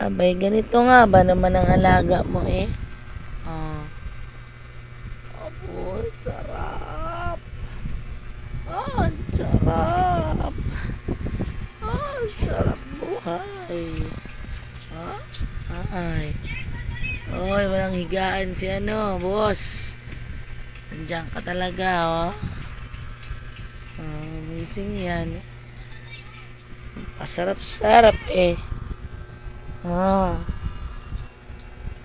Abay, ganito nga ba naman ang alaga mo eh? Ah. Abo, sarap. Ang sarap. Ang sarap buhay. Ha? Ay. Oy, walang higaan si boss. Nandiyan ka talaga, oh. Amazing yan. Pasarap-sarap eh. Ah.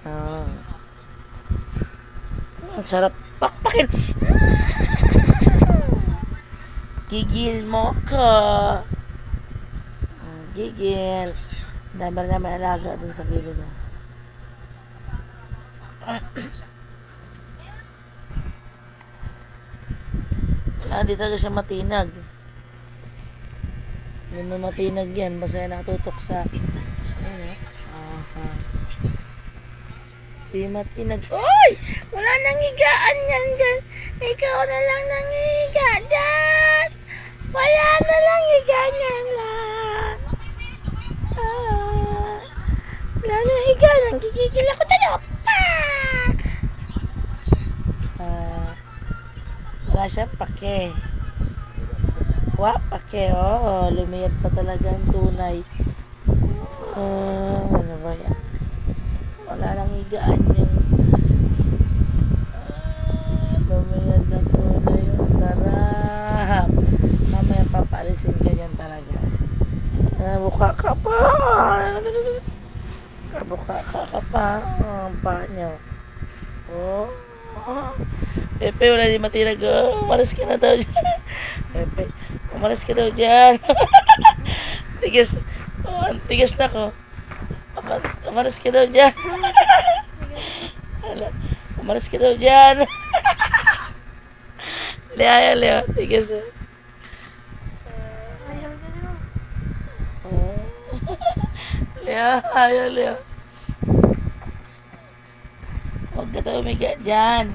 Ah. Ang sarap pakpakin. Gigil mo ka. Gigil. Dami rin naman alaga dun sa gilid. Di talaga siya matinag. Hindi mo matinag yan. Basta yan nakatutok sa di matinag. Oy! Wala nang higaan yan dyan. Ikaw na lang nang higa dyan. Wala na lang higa yan lang. Wala na higa. Nanggigigil ako tayo. Wala siyang pake. Pake. Lumiyad pa talaga ang tunay. Ano ba yan? Wala nang higaan yung lumiyad na tunay. Sarap. Mamaya papalisin ka yan talaga. Buka ka pa. Buka ka pa. Ang paa niyo. Pepe, wala di matinag. Umalis ka na daw dyan. Pepe, umalis ka daw dyan. Tigas. Ang tigas na ko. Umalis ka daw dyan. Umalis ka daw dyan. Leo. Tigas. Leo. Huwag ka daw umiga dyan.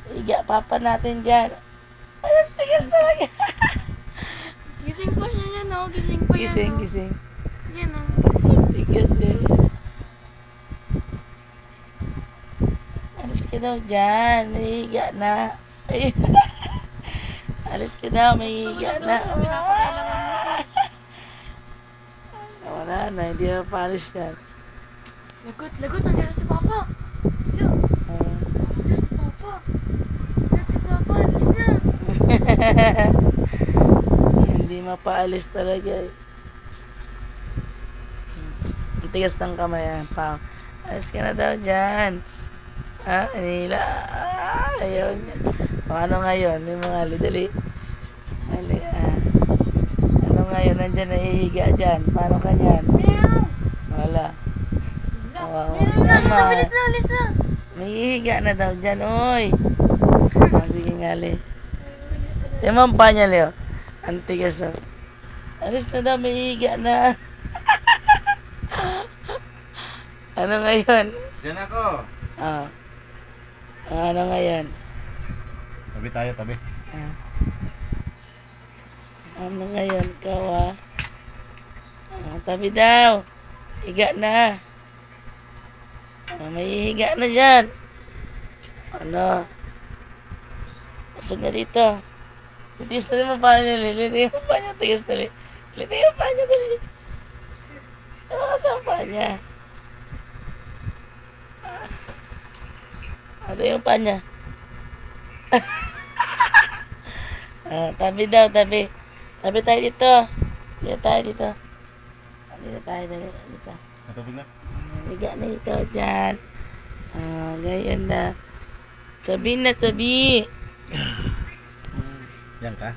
Higa papa natin dyan. Ay, ang tigas talaga. Gising pa siya yan, no? Gising pa yan, no? Gising. Yan, no? Gising. Tigas eh. Alis ka daw dyan. May higa na. Ay. Alis ka daw. May higa na. Wala na. Hindi na paalis yan. Lagot. Nandiyan si Papa. Nandiyan si Papa. Alis na. Hindi mapaalis talaga eh. Ang tigas ng kamay. Alis ka na daw dyan. Nila. Ayaw niya. Ano ngayon? Yung mga dali. Ano ngayon? Nandyan nahihiga dyan. Paano ka dyan? Wala. Alis na. May hihiga na daw dyan, oy. Sige nga, Le. Yung pa niya, Leo. Ang tigas na. Alis na daw, may hihiga na. Ano ngayon? Diyan ako. Ano ngayon? Tabi. Ano ngayon, kawa? Tabi daw. Higa na. May higa na dyan. Ano? Usog na dito. Litis na naman pa niya. Litis yung pa niya. Tigas na li. Litis yung pa niya. Saan pa niya? Ano yung pa niya? Tabi daw, tabi. Tabi tayo dito. Dito tayo dito. Dito tayo dito. Natubig na. Higa na ito dyan. Ganyan na. Tabi na, tabi. Yan ka?